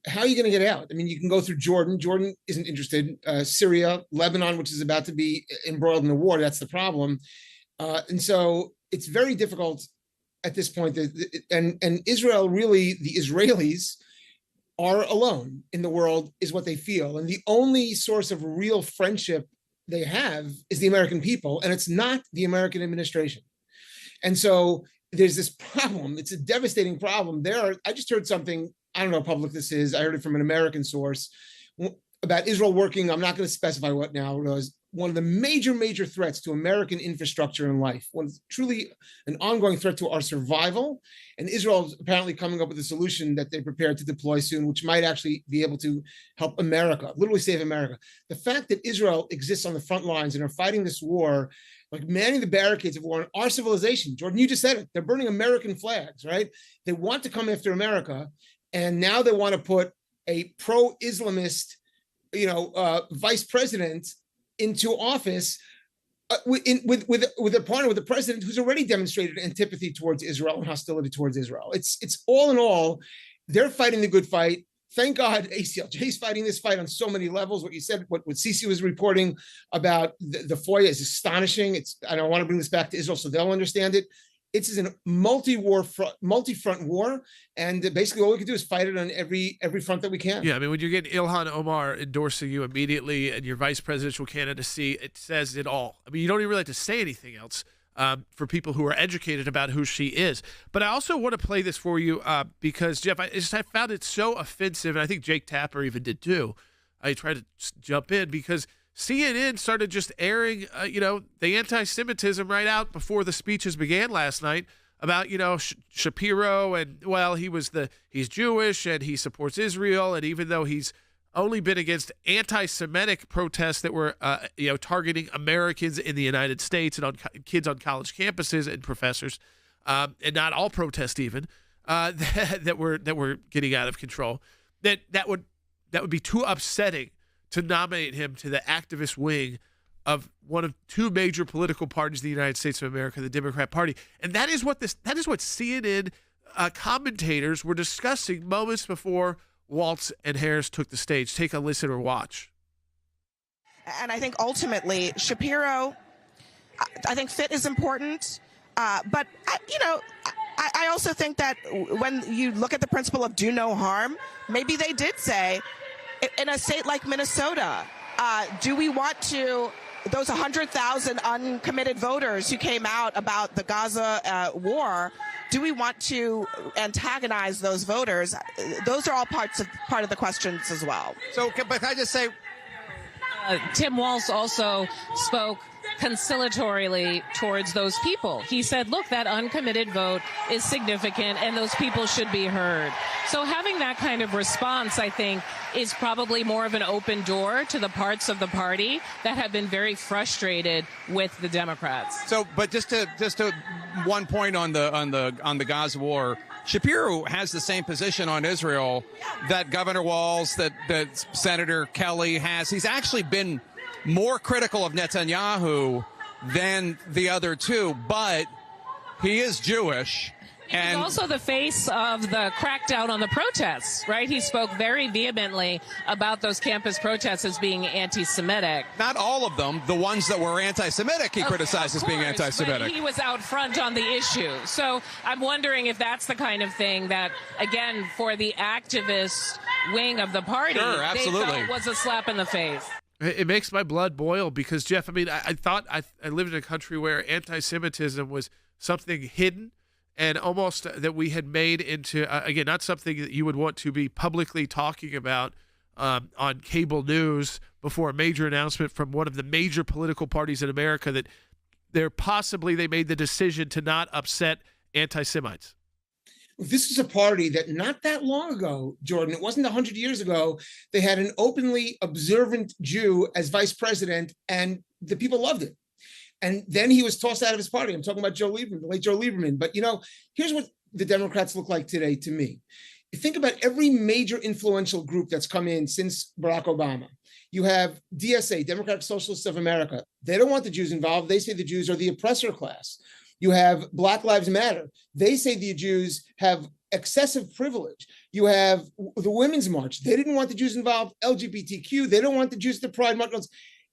How are you going to get out? I mean, you can go through Jordan. Jordan isn't interested. Syria, Lebanon, which is about to be embroiled in a war, that's the problem. And so it's very difficult at this point. And Israel, really, the Israelis are alone in the world, is what they feel. And the only source of real friendship they have is the American people, and it's not the American administration. And so there's this problem. It's a devastating problem. I just heard something, I don't know how public this is. I heard it from an American source about Israel working, I'm not going to specify what now, it was one of the major threats to American infrastructure and life, truly an ongoing threat to our survival. And Israel is apparently coming up with a solution that they're prepared to deploy soon, which might actually be able to help America, literally save America. The fact that Israel exists on the front lines and are fighting this war, like manning the barricades of war in our civilization. Jordan, you just said it. They're burning American flags, right? They want to come after America. And now they want to put a pro-Islamist, vice president into office with a partner, with a president who's already demonstrated antipathy towards Israel and hostility towards Israel. It's all in all, they're fighting the good fight. Thank God ACLJ is fighting this fight on so many levels. What you said, what Sisi was reporting about the FOIA is astonishing. I don't want to bring this back to Israel so they'll understand it. It's a multi-front war, and basically all we can do is fight it on every front that we can. Yeah, I mean, when you're getting Ilhan Omar endorsing you immediately and your vice presidential candidacy, it says it all. I mean, you don't even really have to say anything else for people who are educated about who she is. But I also want to play this for you because, Jeff, I found it so offensive, and I think Jake Tapper even did too. I tried to jump in because CNN started just airing, the anti-Semitism right out before the speeches began last night about, Shapiro and, well, he's Jewish and he supports Israel. And even though he's only been against anti-Semitic protests that were, targeting Americans in the United States and on kids on college campuses and professors, and not all protests even, that were getting out of control, that would be too upsetting to nominate him to the activist wing of one of two major political parties in the United States of America, the Democrat Party. And that is what CNN commentators were discussing moments before Waltz and Harris took the stage. Take a listen or watch. And I think ultimately Shapiro, I think fit is important, but I also think that when you look at the principle of do no harm, maybe they did say, in a state like Minnesota, do we want to, those 100,000 uncommitted voters who came out about the Gaza war, do we want to antagonize those voters? Those are all part of the questions as well. So, but can I just say, Tim Walz also spoke conciliatorily towards those people. He said, look, that uncommitted vote is significant and those people should be heard. So having that kind of response, I think, is probably more of an open door to the parts of the party that have been very frustrated with the Democrats. So, but just to one point on the Gaza war, Shapiro has the same position on Israel that Governor Walz, that Senator Kelly has. He's actually been more critical of Netanyahu than the other two, but he is Jewish. And he's also the face of the crackdown on the protests, right? He spoke very vehemently about those campus protests as being anti-Semitic. Not all of them. The ones that were anti-Semitic, he criticized as being anti-Semitic. But he was out front on the issue. So I'm wondering if that's the kind of thing that, again, for the activist wing of the party, they felt was a slap in the face. It makes my blood boil because, Jeff, I mean, I thought I lived in a country where anti-Semitism was something hidden and almost that we had made into, again, not something that you would want to be publicly talking about on cable news before a major announcement from one of the major political parties in America that they made the decision to not upset anti-Semites. This is a party that not that long ago, Jordan, it wasn't 100 years ago, they had an openly observant Jew as vice president, and the people loved it. And then he was tossed out of his party. I'm talking about Joe Lieberman, the late Joe Lieberman. But, here's what the Democrats look like today to me. You think about every major influential group that's come in since Barack Obama. You have DSA, Democratic Socialists of America. They don't want the Jews involved. They say the Jews are the oppressor class. You have Black Lives Matter. They say the Jews have excessive privilege. You have the Women's March. They didn't want the Jews involved. LGBTQ. They don't want the Jews at the Pride March.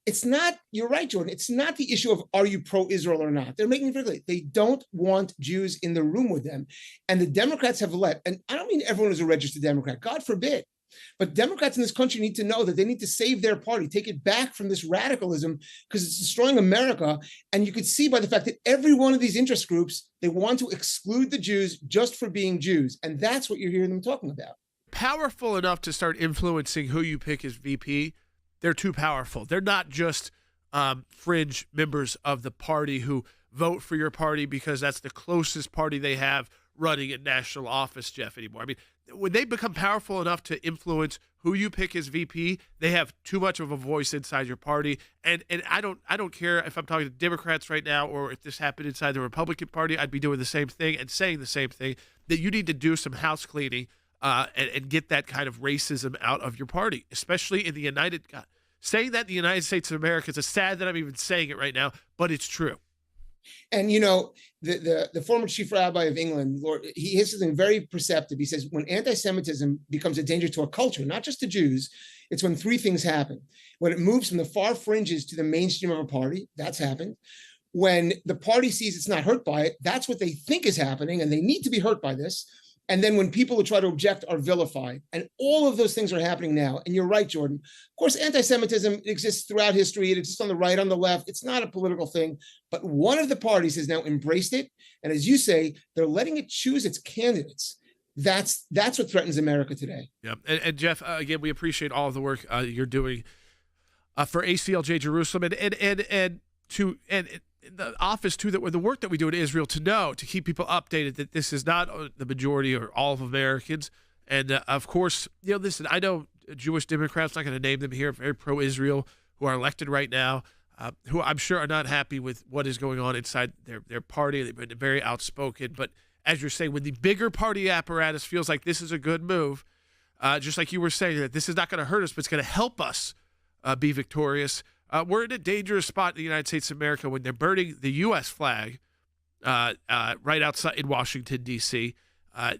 It's not, you're right, Jordan. It's not the issue of are you pro-Israel or not. They're making it very clear. They don't want Jews in the room with them. And the Democrats have let, and I don't mean everyone is a registered Democrat, God forbid. But Democrats in this country need to know that they need to save their party, take it back from this radicalism because it's destroying America. And you could see by the fact that every one of these interest groups, they want to exclude the Jews just for being Jews. And that's what you're hearing them talking about. Powerful enough to start influencing who you pick as VP. They're too powerful. They're not just fringe members of the party who vote for your party because that's the closest party they have running in national office, Jeff, anymore. I mean, when they become powerful enough to influence who you pick as VP, they have too much of a voice inside your party. And I don't care if I'm talking to Democrats right now or if this happened inside the Republican Party, I'd be doing the same thing and saying the same thing, that you need to do some house cleaning and get that kind of racism out of your party, especially in the United. God, saying that in the United States of America, it's sad that I'm even saying it right now, but it's true. And, the former chief rabbi of England, Lord, he has something very perceptive. He says, when anti-Semitism becomes a danger to a culture, not just to Jews, it's when three things happen. When it moves from the far fringes to the mainstream of a party, that's happened. when the party sees it's not hurt by it, that's what they think is happening, and they need to be hurt by this. And then when people who try to object are vilified. And all of those things are happening now. And you're right, Jordan. Of course, anti-Semitism exists throughout history. It exists on the right, on the left. It's not a political thing. But one of the parties has now embraced it. And as you say, they're letting it choose its candidates. That's what threatens America today. Yeah. And Jeff, again, we appreciate all of the work you're doing for ACLJ Jerusalem and the office too, that the work that we do in Israel, to keep people updated that this is not the majority or all of Americans. And of course, listen, I know Jewish Democrats, not going to name them here, very pro-Israel, who are elected right now, who I'm sure are not happy with what is going on inside their party. They've been very outspoken. But as you're saying, when the bigger party apparatus feels like this is a good move, just like you were saying, that this is not going to hurt us, but it's going to help us be victorious. We're in a dangerous spot in the United States of America when they're burning the U.S. flag right outside in Washington, D.C.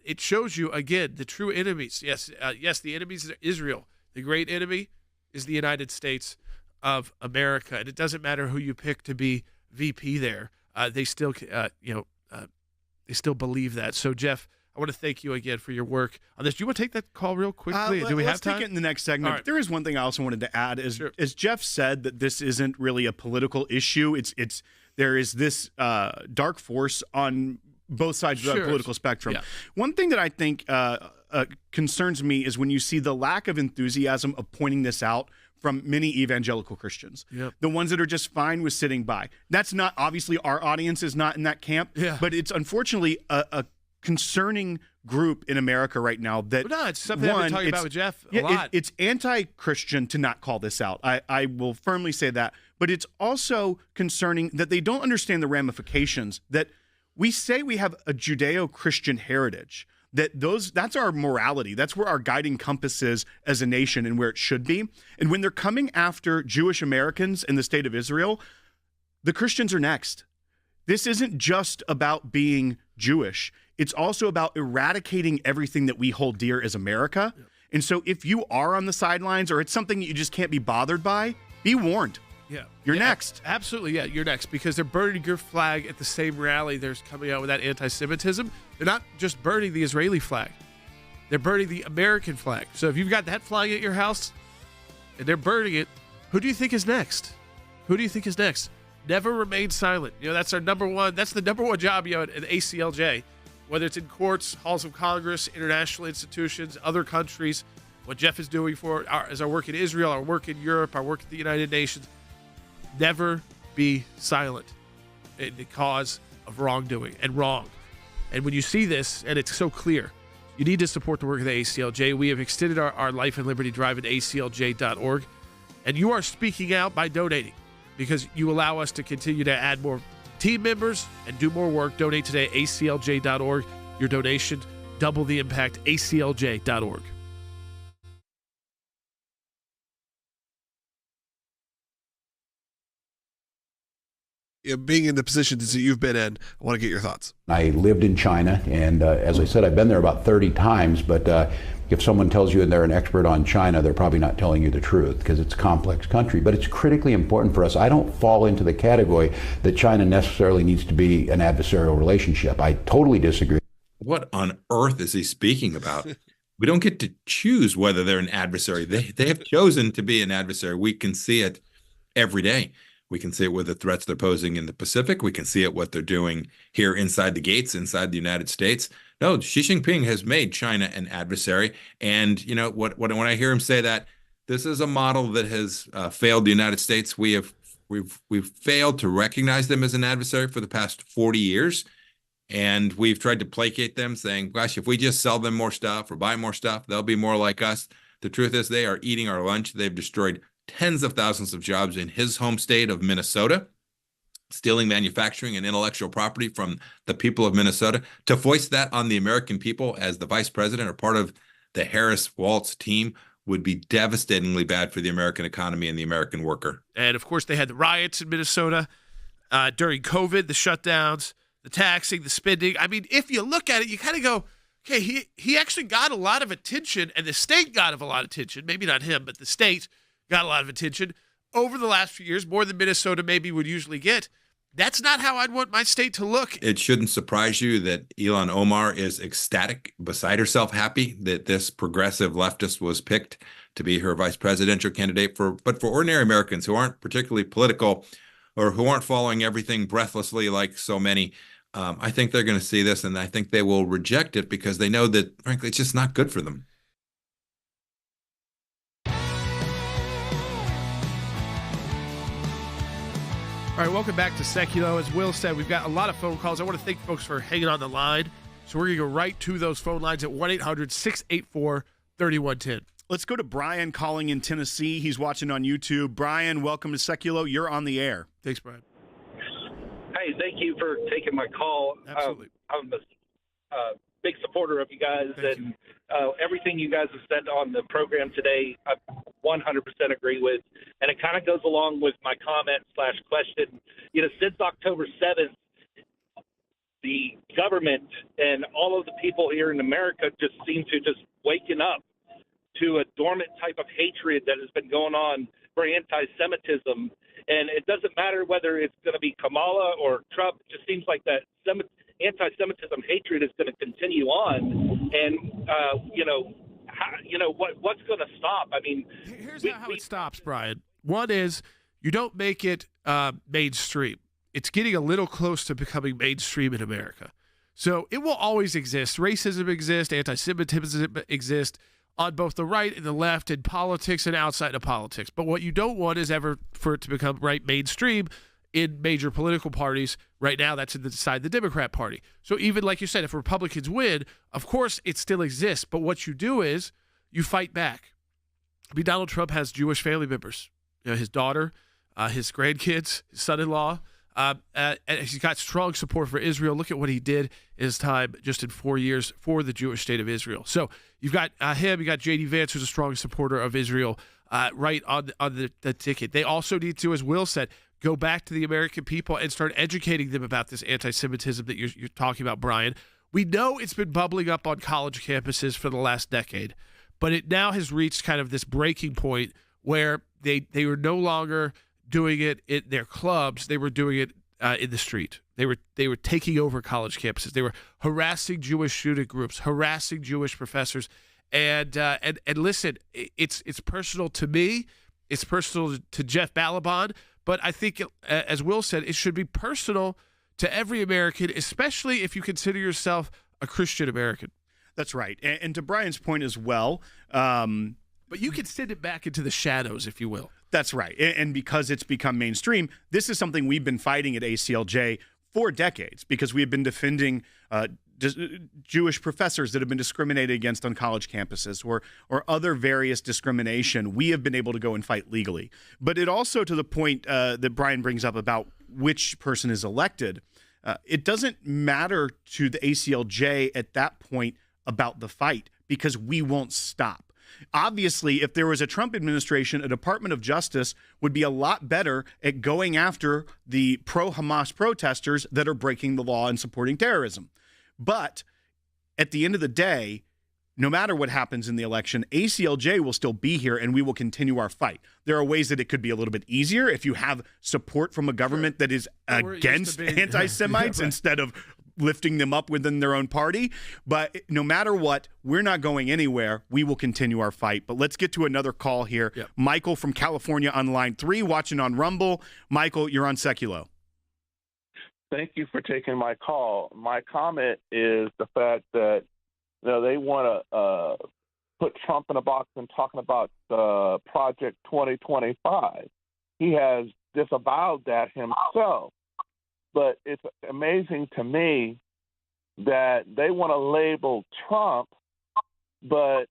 It shows you, again, the true enemies. Yes, the enemies is Israel. The great enemy is the United States of America. And it doesn't matter who you pick to be VP there. They still, they still believe that. So, Jeff, I want to thank you again for your work on this. Do you want to take that call real quickly? Do we have time? Let's take it in the next segment. Right. There is one thing I also wanted to add. As Jeff said, that this isn't really a political issue. There is this dark force on both sides of the political spectrum. Yeah. One thing that I think concerns me is when you see the lack of enthusiasm of pointing this out from many evangelical Christians. Yep. The ones that are just fine with sitting by. That's not, obviously, our audience is not in that camp. Yeah. But it's unfortunately a concerning group in America right now that it's something I've been talking about with Jeff a lot. It's anti-Christian to not call this out. I will firmly say that. But it's also concerning that they don't understand the ramifications, that we say we have a Judeo-Christian heritage, that's our morality. That's where our guiding compass is as a nation and where it should be. And when they're coming after Jewish Americans in the state of Israel, the Christians are next. This isn't just about being Jewish. It's also about eradicating everything that we hold dear as America. Yeah. And so if you are on the sidelines or it's something that you just can't be bothered by, be warned. Yeah. You're next. Absolutely, yeah, you're next, because they're burning your flag at the same rally they're coming out with that anti-Semitism. They're not just burning the Israeli flag. They're burning the American flag. So if you've got that flag at your house and they're burning it, who do you think is next? Who do you think is next? Never remain silent. That's the number one job, at ACLJ, whether it's in courts, halls of Congress, international institutions, other countries, what Jeff is doing as our work in Israel, our work in Europe, our work at the United Nations. Never be silent in the cause of wrongdoing and wrong. And when you see this, and it's so clear, you need to support the work of the ACLJ. We have extended our Life and Liberty Drive at aclj.org. And you are speaking out by donating, because you allow us to continue to add more team members and do more work. Donate today at aclj.org. Your donation, double the impact, aclj.org. Being in the positions that you've been in, I want to get your thoughts. I lived in China, and as I said, I've been there about 30 times, but if someone tells you they're an expert on China, they're probably not telling you the truth, because it's a complex country. But it's critically important for us. I don't fall into the category that China necessarily needs to be an adversarial relationship. I totally disagree. What on earth is he speaking about? We don't get to choose whether they're an adversary. They have chosen to be an adversary. We can see it every day. We can see it with the threats they're posing in the Pacific. We can see it what they're doing here inside the gates, inside the United States. No, Xi Jinping has made China an adversary. And when I hear him say that, this is a model that has failed the United States. We've failed to recognize them as an adversary for the past 40 years. And we've tried to placate them, saying, gosh, if we just sell them more stuff or buy more stuff, they'll be more like us. The truth is they are eating our lunch. They've destroyed tens of thousands of jobs in his home state of Minnesota, stealing manufacturing and intellectual property from the people of Minnesota. To voice that on the American people as the vice president or part of the Harris-Walz team would be devastatingly bad for the American economy and the American worker. And, of course, they had the riots in Minnesota during COVID, the shutdowns, the taxing, the spending. I mean, if you look at it, you kind of go, okay, he actually got a lot of attention, and the state got a lot of attention. Maybe not him, but the state got a lot of attention over the last few years, more than Minnesota maybe would usually get. That's not how I'd want my state to look. It shouldn't surprise you that Ilhan Omar is ecstatic, beside herself, happy that this progressive leftist was picked to be her vice presidential candidate. But for ordinary Americans who aren't particularly political or who aren't following everything breathlessly like so many, I think they're going to see this, and I think they will reject it because they know that, frankly, it's just not good for them. All right, welcome back to Seculo. As Will said, we've got a lot of phone calls. I want to thank folks for hanging on the line. So we're going to go right to those phone lines at 1-800-684-3110. Let's go to Brian calling in Tennessee. He's watching on YouTube. Brian, welcome to Seculo. You're on the air. Thanks, Brian. Hey, thank you for taking my call. Absolutely. I'm a big supporter of you guys, and everything you guys have said on the program today, I 100% agree with. And it kind of goes along with my comment/question. Since October 7th, the government and all of the people here in America just seem to just waking up to a dormant type of hatred that has been going on for anti-Semitism. And it doesn't matter whether it's going to be Kamala or Trump. It just seems like that anti-Semitism hatred is going to continue on. And, what's going to stop? I mean, here's how it stops, Brian. One is you don't make it mainstream. It's getting a little close to becoming mainstream in America. So it will always exist. Racism exists. Anti-Semitism exists on both the right and the left, in politics and outside of politics. But what you don't want is ever for it to become mainstream in major political parties. Right now, that's inside the Democrat Party. So even like you said, if Republicans win, of course it still exists. But what you do is you fight back. I mean, Donald Trump has Jewish family members. His daughter, his grandkids, his son-in-law. And he's got strong support for Israel. Look at what he did in his time just in 4 years for the Jewish state of Israel. So you've got him, you got J.D. Vance, who's a strong supporter of Israel, right on the ticket. They also need to, as Will said, go back to the American people and start educating them about this anti-Semitism that you're talking about, Brian. We know it's been bubbling up on college campuses for the last decade, but it now has reached kind of this breaking point where they were no longer doing it in their clubs. They were doing it in the street. They were taking over college campuses. They were harassing Jewish student groups, harassing Jewish professors. And listen, it's personal to me. It's personal to Jeff Balaban. But I think, as Will said, it should be personal to every American, especially if you consider yourself a Christian American. That's right. And to Brian's point as well. But you can send it back into the shadows, if you will. That's right. And because it's become mainstream, this is something we've been fighting at ACLJ for decades, because we have been defending Jewish professors that have been discriminated against on college campuses or other various discrimination. We have been able to go and fight legally. But it also, to the point that Brian brings up about which person is elected, it doesn't matter to the ACLJ at that point about the fight, because we won't stop. Obviously, if there was a Trump administration, a Department of Justice would be a lot better at going after the pro-Hamas protesters that are breaking the law and supporting terrorism. But at the end of the day, no matter what happens in the election, ACLJ will still be here and we will continue our fight. There are ways that it could be a little bit easier if you have support from a government that is against anti-Semites instead of lifting them up within their own party. But no matter what, we're not going anywhere. We will continue our fight. But let's get to another call here. Yep. Michael from California on line 3, watching on Rumble. Michael, you're on Seculo. Thank you for taking my call. My comment is the fact that they want to put Trump in a box and talking about Project 2025. He has disavowed that himself. But it's amazing to me that they want to label Trump, but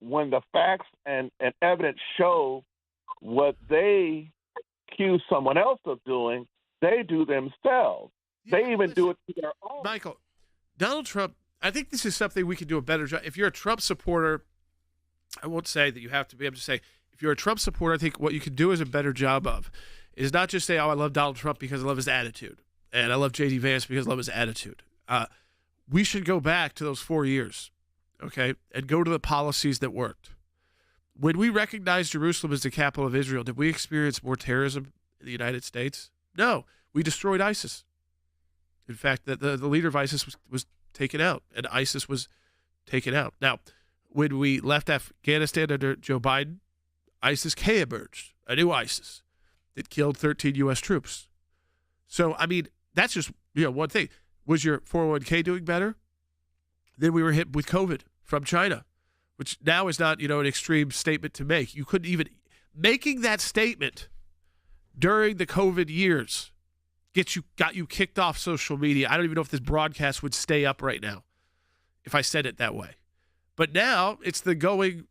when the facts and evidence show what they accuse someone else of doing, they do themselves. They even do it to their own. Michael, Donald Trump, I think this is something we can do a better job. If you're a Trump supporter, I won't say that you have to be. I'm just saying, if you're a Trump supporter, I think what you can do is a better job of is not just say, oh, I love Donald Trump because I love his attitude. And I love J.D. Vance because I love his attitude. We should go back to those 4 years, okay, and go to the policies that worked. When we recognized Jerusalem as the capital of Israel, did we experience more terrorism in the United States? No. we destroyed ISIS. In fact, that the leader of ISIS was taken out, and ISIS was taken out. Now, when we left Afghanistan under Joe Biden, ISIS-K emerged, a new ISIS that killed 13 U.S. troops. So, I mean, that's just one thing. Was your 401k doing better? Then we were hit with COVID from China, which now is not, an extreme statement to make. You couldn't even making that statement during the COVID years got you kicked off social media. I don't even know if this broadcast would stay up right now if I said it that way. But now it's the going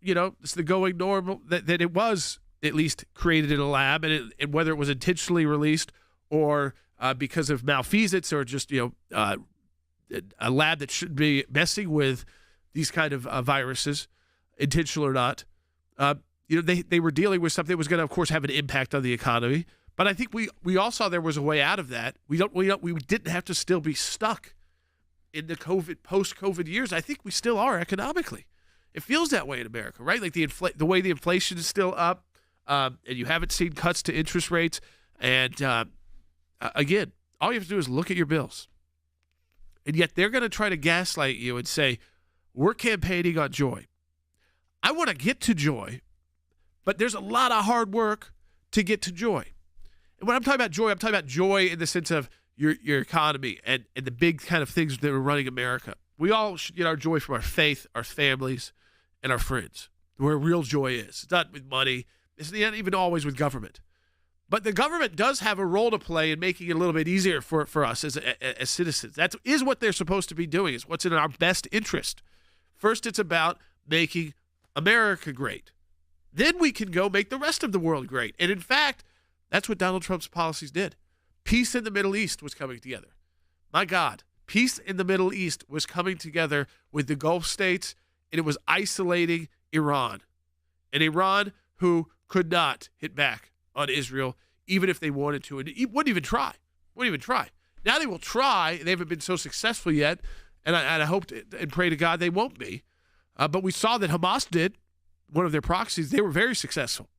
normal that it was at least created in a lab, and whether it was intentionally released or because of malfeasance or just a lab that shouldn't be messing with these kind of viruses, intentional or not. They were dealing with something that was going to, of course, have an impact on the economy. But I think we all saw there was a way out of that. We didn't have to still be stuck in the post-COVID years. I think we still are economically. It feels that way in America, right? Like the way the inflation is still up, and you haven't seen cuts to interest rates. And again, all you have to do is look at your bills. And yet they're going to try to gaslight you and say, we're campaigning on joy. I want to get to joy, but there's a lot of hard work to get to joy. And when I'm talking about joy, I'm talking about joy in the sense of your economy and the big kind of things that are running America. We all should get our joy from our faith, our families, and our friends, where real joy is. It's not with money. It's not even always with government. But the government does have a role to play in making it a little bit easier for us as citizens. That is what they're supposed to be doing, is what's in our best interest. First, it's about making America great. Then we can go make the rest of the world great. And in fact, that's what Donald Trump's policies did. Peace in the Middle East was coming together. My God, peace in the Middle East was coming together with the Gulf states, and it was isolating Iran. And Iran, who could not hit back on Israel, even if they wanted to, and wouldn't even try. Now they will try. They haven't been so successful yet, and I hope and pray to God they won't be. But we saw that Hamas did, one of their proxies. They were very successful.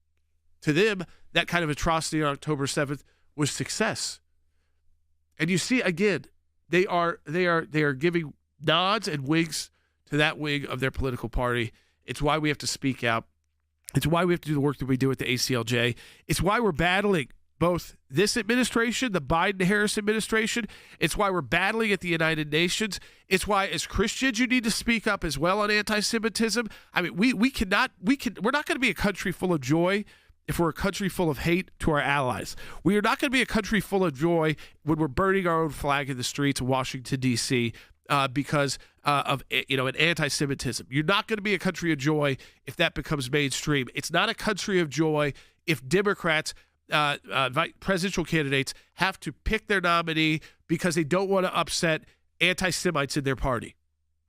To them, that kind of atrocity on October 7th was success. And you see, again, they are giving nods and winks to that wing of their political party. It's why we have to speak out. It's why we have to do the work that we do at the ACLJ. It's why we're battling both this administration, the Biden-Harris administration. It's why we're battling at the United Nations. It's why, as Christians, you need to speak up as well on anti-Semitism. I mean, we're not going to be a country full of joy if we're a country full of hate to our allies. We are not going to be a country full of joy when we're burning our own flag in the streets of Washington, D.C., because of an anti-Semitism. You're not going to be a country of joy if that becomes mainstream. It's not a country of joy if Democrats, presidential candidates, have to pick their nominee because they don't want to upset anti-Semites in their party.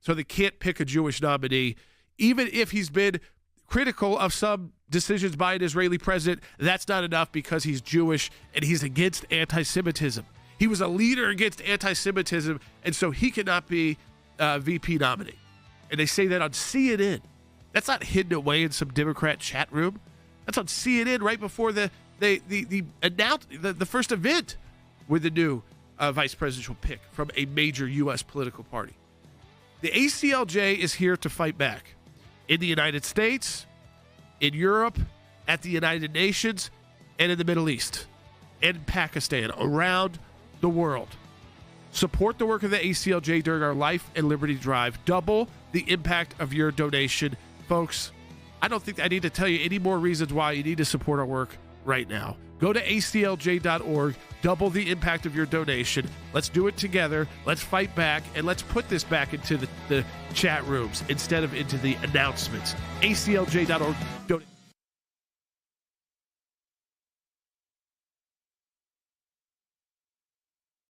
So they can't pick a Jewish nominee, even if he's been critical of some decisions by an Israeli president. That's not enough because he's Jewish and he's against anti-Semitism. He was a leader against anti-Semitism, and so he cannot be VP nominee. And they say that on CNN. That's not hidden away in some Democrat chat room. That's on CNN right before the first event with the new vice presidential pick from a major U.S. political party. The ACLJ is here to fight back in the United States, in Europe, at the United Nations, and in the Middle East, and Pakistan, around the world. Support the work of the ACLJ during our Life and Liberty Drive. Double the impact of your donation. Folks, I don't think I need to tell you any more reasons why you need to support our work right now. Go to aclj.org. Double the impact of your donation. Let's do it together. Let's fight back, and let's put this back into the chat rooms instead of into the announcements. aclj.org. Donate.